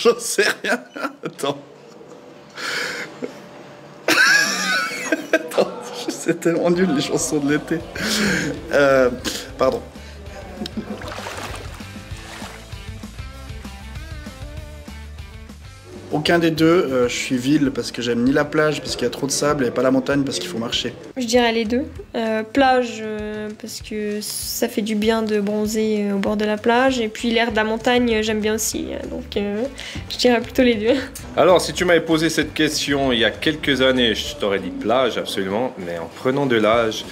j'en sais rien. Attends. Attends, c'est tellement nul les chansons de l'été. Pardon. Aucun des deux, je suis ville parce que j'aime ni la plage parce qu'il y a trop de sable et pas la montagne parce qu'il faut marcher. Je dirais les deux. Plage parce que ça fait du bien de bronzer au bord de la plage et puis l'air de la montagne j'aime bien aussi, donc je dirais plutôt les deux. Alors si tu m'avais posé cette question il y a quelques années, je t'aurais dit plage absolument, mais en prenant de l'âge,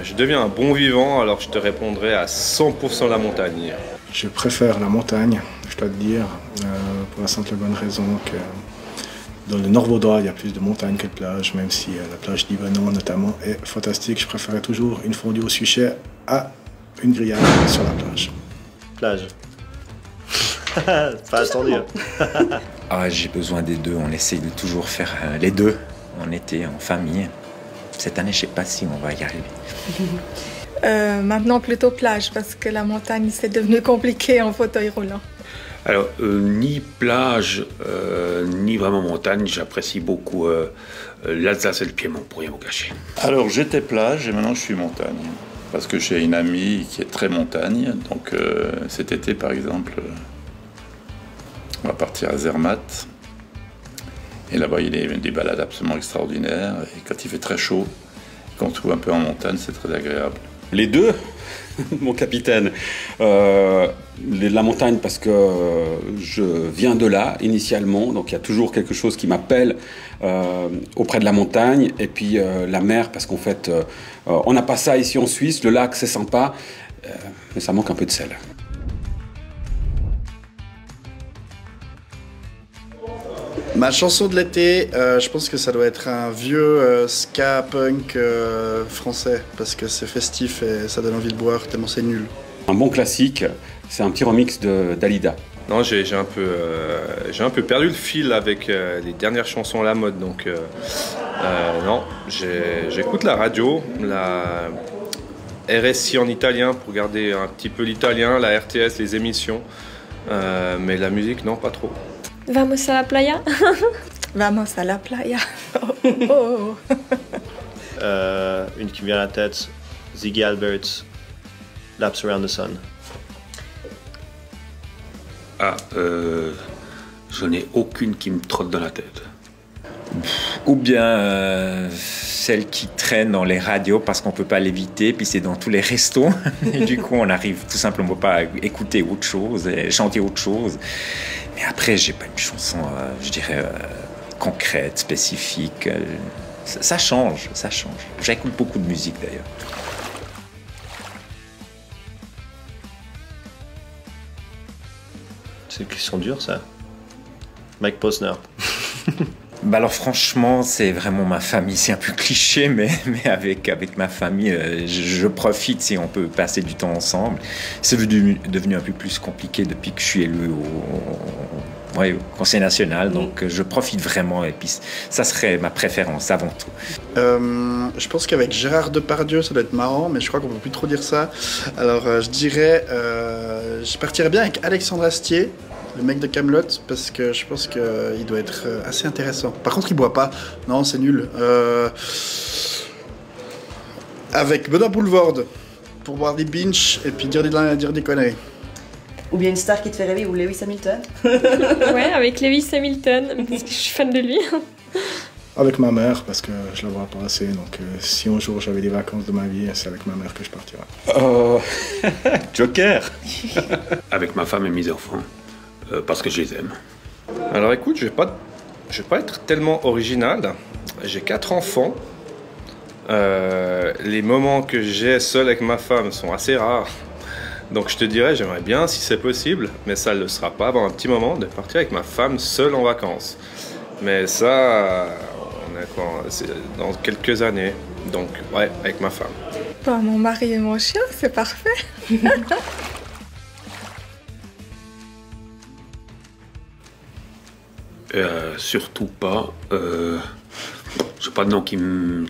je deviens un bon vivant, alors je te répondrais à 100% la montagne. Je préfère la montagne, je dois te dire, pour la simple et bonne raison que dans le Nord Vaudois, il y a plus de montagnes que de plages, même si la plage d'Yvenon notamment est fantastique. Je préférais toujours une fondue au suchet à une grillade sur la plage. Plage. Pas attendu. Ah, j'ai besoin des deux, on essaye de toujours faire les deux en été, en famille. Cette année, je ne sais pas si on va y arriver. Maintenant plutôt plage parce que la montagne c'est devenu compliqué en fauteuil roulant. Alors ni plage ni vraiment montagne, j'apprécie beaucoup l'Alsace et le Piémont pour rien vous cacher. Alors j'étais plage et maintenant je suis montagne parce que j'ai une amie qui est très montagne, donc cet été par exemple on va partir à Zermatt et là-bas il y a des balades absolument extraordinaires et quand il fait très chaud, quand on se trouve un peu en montagne c'est très agréable. Les deux, mon capitaine. La montagne parce que je viens de là initialement, donc il y a toujours quelque chose qui m'appelle auprès de la montagne. Et puis la mer parce qu'en fait, on n'a pas ça ici en Suisse. Le lac c'est sympa, mais ça manque un peu de sel. Ma chanson de l'été, je pense que ça doit être un vieux ska punk français parce que c'est festif et ça donne envie de boire tellement c'est nul. Un bon classique, c'est un petit remix de Dalida. Non, j'ai un peu perdu le fil avec les dernières chansons à la mode, donc non, j'écoute la radio, la RSI en italien pour garder un petit peu l'italien, la RTS, les émissions, mais la musique, non, pas trop. Vamos a la playa. Vamos a la playa. Oh, oh, oh. Une qui me vient à la tête, Ziggy Alberts, Laps Around the Sun. Ah, j'en ai aucune qui me trotte dans la tête. Ou bien celle qui traîne dans les radios parce qu'on ne peut pas l'éviter, puis c'est dans tous les restos. Et du coup, on n'arrive tout simplement pas à écouter autre chose, et chanter autre chose. Mais après, j'ai pas une chanson, je dirais, concrète, spécifique. Ça change, ça change. J'écoute beaucoup de musique d'ailleurs. C'est une question dure ça. Mike Posner. Bah alors franchement, c'est vraiment ma famille. C'est un peu cliché, mais avec ma famille, je profite si on peut passer du temps ensemble. C'est devenu un peu plus compliqué depuis que je suis élu au Conseil national, donc je profite vraiment et puis ça serait ma préférence avant tout. Je pense qu'avec Gérard Depardieu, ça doit être marrant, mais je crois qu'on ne peut plus trop dire ça. Alors je dirais, je partirais bien avec Alexandre Astier, le mec de Kaamelott, parce que je pense qu'il doit être assez intéressant. Par contre, il boit pas. Non, c'est nul. Avec Benoît Poulvorde, pour boire des binges et puis dire des conneries. Ou bien une star qui te fait rêver, ou Lewis Hamilton. Ouais, avec Lewis Hamilton, parce que je suis fan de lui. Avec ma mère, parce que je la vois pas assez. Donc si un jour j'avais des vacances de ma vie, c'est avec ma mère que je partirais. Joker. Avec ma femme et mes enfants, parce que je les aime. Alors écoute, je vais pas être tellement original. J'ai 4 enfants. Les moments que j'ai seul avec ma femme sont assez rares. Donc je te dirais, j'aimerais bien, si c'est possible, mais ça ne le sera pas avant un petit moment, de partir avec ma femme seule en vacances. Mais ça, on est quoi, c'est dans quelques années. Donc ouais, avec ma femme. Bah, mon mari et mon chien, c'est parfait. Surtout pas. Je n'ai pas de nom qui me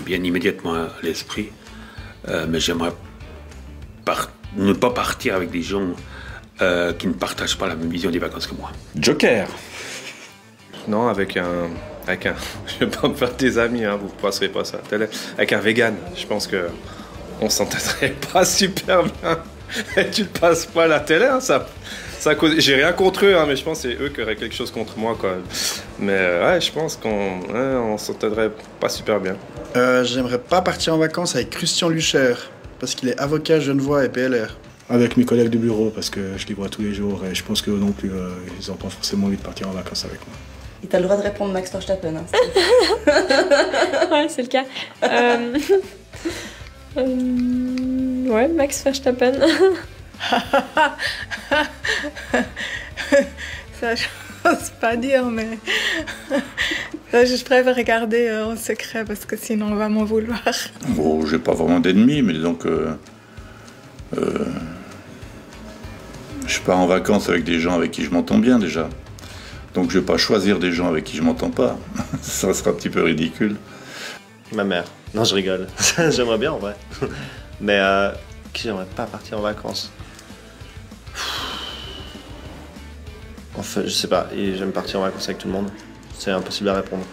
viennent immédiatement à l'esprit, mais j'aimerais ne pas partir avec des gens qui ne partagent pas la même vision des vacances que moi. Joker. Non, avec un... Je vais pas me faire des amis, hein, vous ne passerez pas ça. Avec un vegan, je pense que on s'entendrait pas super bien. Et tu ne passes pas à la télé, hein, ça j'ai rien contre eux, hein, mais je pense que c'est eux qui auraient quelque chose contre moi, quoi. Mais ouais, je pense qu'on s'entendrait pas super bien. J'aimerais pas partir en vacances avec Christian Lucher, parce qu'il est avocat genevois et PLR. Avec mes collègues du bureau, parce que je les vois tous les jours et je pense qu'eux non plus, ils n'ont pas forcément envie de partir en vacances avec moi. Et t'as le droit de répondre Max Verstappen. Hein, ouais, c'est le cas. Ouais, Max Verstappen. Ça, je n'ose pas dire, mais ça, je préfère regarder en secret parce que sinon on va m'en vouloir. Bon, j'ai pas vraiment d'ennemis, mais donc je pars en vacances avec des gens avec qui je m'entends bien déjà. Donc je vais pas choisir des gens avec qui je m'entends pas. Ça sera un petit peu ridicule. Ma mère. Non, je rigole. J'aimerais bien en vrai. Mais qui j'aimerais pas partir en vacances. En fait, je sais pas. Et j'aime partir en vacances avec tout le monde. C'est impossible à répondre.